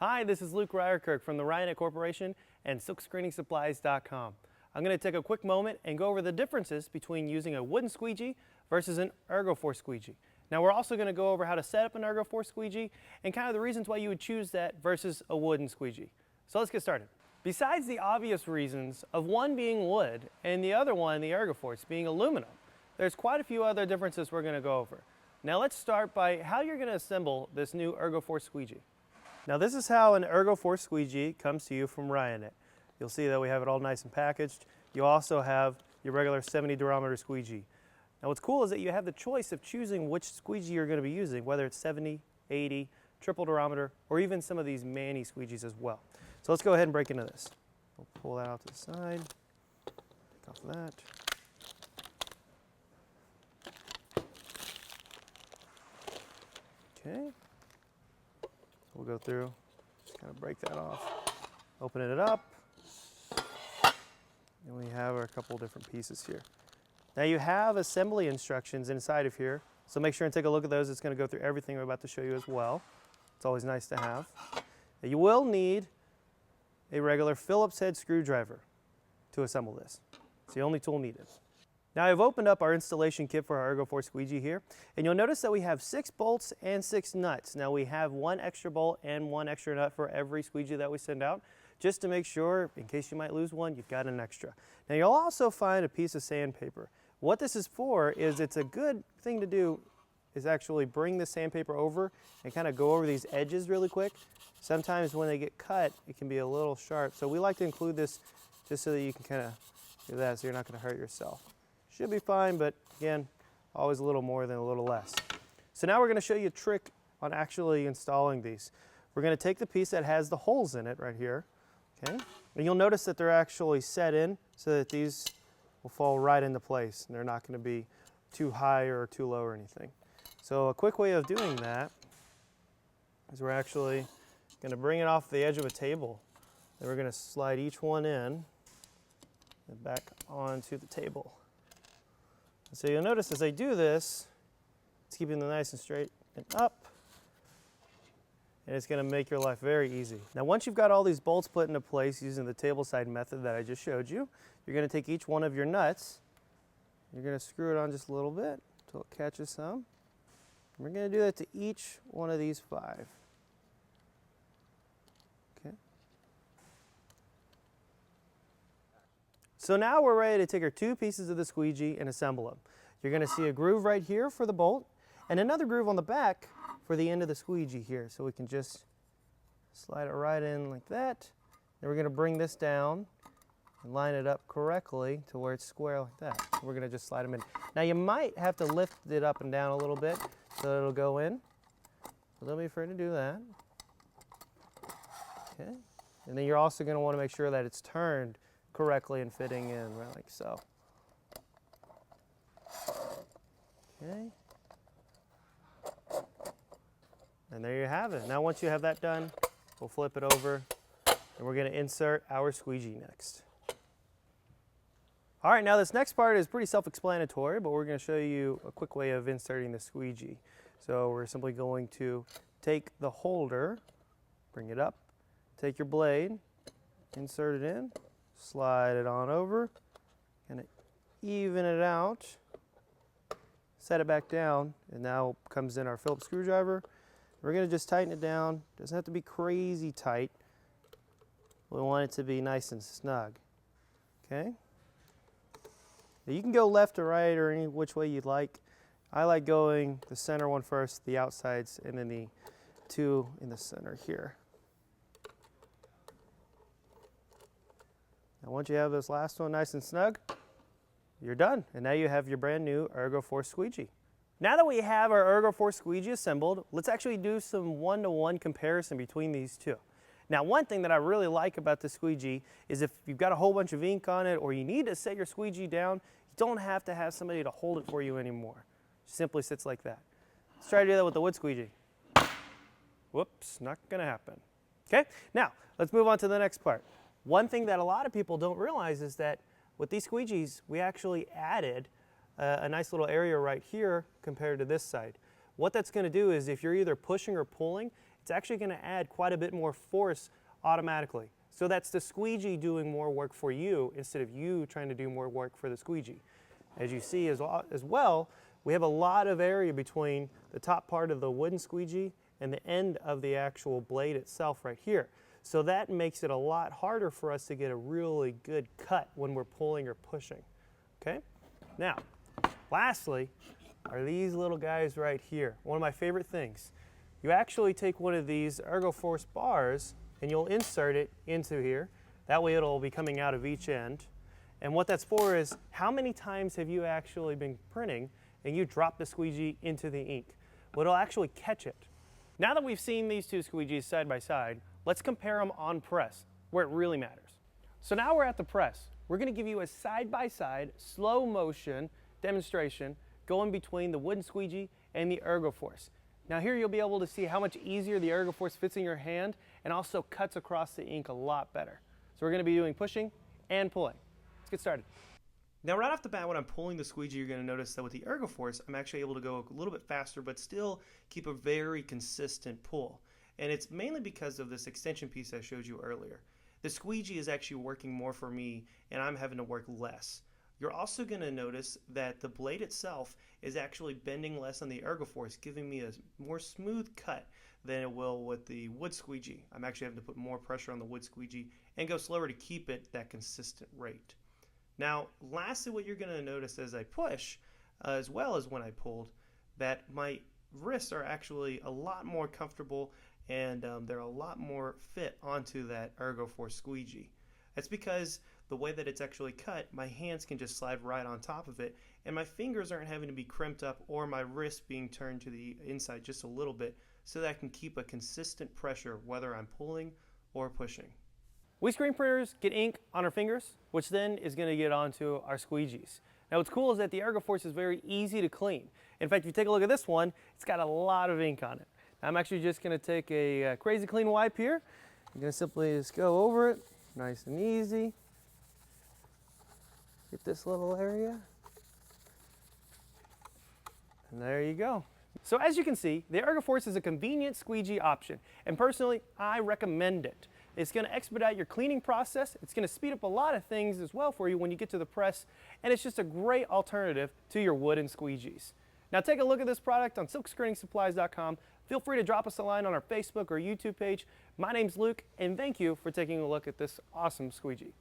Hi, this is Luke Ryerkirk from the Ryanet Corporation and SilkScreeningSupplies.com. I'm going to take a quick moment and go over the differences between using a wooden squeegee versus an ErgoForce squeegee. Now we're also going to go over how to set up an ErgoForce squeegee and kind of the reasons why you would choose that versus a wooden squeegee. So let's get started. Besides the obvious reasons of one being wood and the other one, the ErgoForce, being aluminum, there's quite a few other differences we're going to go over. Now let's start by how you're going to assemble this new ErgoForce squeegee. Now this is how an ErgoForce squeegee comes to you from Ryanet. You'll see that we have it all nice and packaged. You also have your regular 70 durometer squeegee. Now what's cool is that you have the choice of choosing which squeegee you're going to be using, whether it's 70, 80, triple durometer, or even some of these Manny squeegees as well. So let's go ahead and break into this. We'll pull that out to the side, take off that. Okay. We'll go through, just kind of break that off, open it up, and we have a couple different pieces here. Now you have assembly instructions inside of here, so make sure and take a look at those. It's going to go through everything I'm about to show you as well. It's always nice to have. Now you will need a regular Phillips head screwdriver to assemble this. It's the only tool needed. Now I've opened up our installation kit for our ErgoForce squeegee here, and you'll notice that we have 6 bolts and 6 nuts. Now we have 1 extra bolt and 1 extra nut for every squeegee that we send out, just to make sure, in case you might lose one, you've got an extra. Now you'll also find a piece of sandpaper. What this is for is it's a good thing to do is actually bring the sandpaper over and kind of go over these edges really quick. Sometimes when they get cut, it can be a little sharp. So we like to include this just so that you can kind of do that so you're not going to hurt yourself. Should be fine, but again, always a little more than a little less. So now we're going to show you a trick on actually installing these. We're going to take the piece that has the holes in it right here, okay? And you'll notice that they're actually set in so that these will fall right into place and they're not going to be too high or too low or anything. So a quick way of doing that is we're actually going to bring it off the edge of a table. Then we're going to slide each one in and back onto the table. So you'll notice as I do this, it's keeping them nice and straight and up, and it's going to make your life very easy. Now once you've got all these bolts put into place using the table side method that I just showed you, you're going to take each one of your nuts, you're going to screw it on just a little bit until it catches some. And we're going to do that to each one of these 5. Okay. So now we're ready to take our 2 pieces of the squeegee and assemble them. You're going to see a groove right here for the bolt and another groove on the back for the end of the squeegee here. So we can just slide it right in like that. Then we're going to bring this down and line it up correctly to where it's square like that. We're going to just slide them in. Now you might have to lift it up and down a little bit so that it'll go in. So don't be afraid to do that. Okay. And then you're also going to want to make sure that it's turned correctly and fitting in, right, like so. Okay. And there you have it. Now once you have that done, we'll flip it over and we're going to insert our squeegee next. All right, now this next part is pretty self-explanatory, but we're going to show you a quick way of inserting the squeegee. So we're simply going to take the holder, bring it up, take your blade, insert it in, slide it on over, kind of even it out, set it back down, and now comes in our Phillips screwdriver. We're going to just tighten it down. Doesn't have to be crazy tight. We want it to be nice and snug. Okay? Now you can go left or right or any which way you'd like. I like going the center one first, the outsides, and then the 2 in the center here. Now once you have this last one nice and snug, you're done. And now you have your brand new ErgoForce squeegee. Now that we have our ErgoForce squeegee assembled, let's actually do some one-to-one comparison between these 2. Now one thing that I really like about the squeegee is if you've got a whole bunch of ink on it or you need to set your squeegee down, you don't have to have somebody to hold it for you anymore. It simply sits like that. Let's try to do that with the wood squeegee. Whoops, not going to happen. Okay, now let's move on to the next part. One thing that a lot of people don't realize is that with these squeegees, we actually added a nice little area right here compared to this side. What that's going to do is if you're either pushing or pulling, it's actually going to add quite a bit more force automatically. So that's the squeegee doing more work for you instead of you trying to do more work for the squeegee. As you see as well, we have a lot of area between the top part of the wooden squeegee and the end of the actual blade itself right here. So that makes it a lot harder for us to get a really good cut when we're pulling or pushing. Okay? Now, lastly, are these little guys right here. One of my favorite things. You actually take one of these ErgoForce bars and you'll insert it into here. That way it'll be coming out of each end. And what that's for is, how many times have you actually been printing and you drop the squeegee into the ink? Well, it'll actually catch it. Now that we've seen these two squeegees side by side, let's compare them on press, where it really matters. So now we're at the press. We're going to give you a side-by-side, slow motion demonstration going between the wooden squeegee and the ErgoForce. Now here you'll be able to see how much easier the ErgoForce fits in your hand and also cuts across the ink a lot better. So we're going to be doing pushing and pulling. Let's get started. Now right off the bat, when I'm pulling the squeegee, you're going to notice that with the ErgoForce, I'm actually able to go a little bit faster, but still keep a very consistent pull. And it's mainly because of this extension piece I showed you earlier. The squeegee is actually working more for me, and I'm having to work less. You're also going to notice that the blade itself is actually bending less on the ErgoForce, giving me a more smooth cut than it will with the wood squeegee. I'm actually having to put more pressure on the wood squeegee and go slower to keep it that consistent rate. Now, lastly, what you're going to notice as I push, as well as when I pulled, that my wrists are actually a lot more comfortable and they're a lot more fit onto that ErgoForce squeegee. That's because the way that it's actually cut, my hands can just slide right on top of it, and my fingers aren't having to be crimped up or my wrist being turned to the inside just a little bit, so that I can keep a consistent pressure whether I'm pulling or pushing. We screen printers get ink on our fingers, which then is going to get onto our squeegees. Now what's cool is that the ErgoForce is very easy to clean. In fact, if you take a look at this one, it's got a lot of ink on it. Now, I'm actually just going to take a crazy clean wipe here. I'm going to simply just go over it, nice and easy. Get this little area. And there you go. So as you can see, the ErgoForce is a convenient squeegee option, and personally, I recommend it. It's going to expedite your cleaning process. It's going to speed up a lot of things as well for you when you get to the press, and it's just a great alternative to your wooden squeegees. Now take a look at this product on silkscreeningsupplies.com. Feel free to drop us a line on our Facebook or YouTube page. My name's Luke, and thank you for taking a look at this awesome squeegee.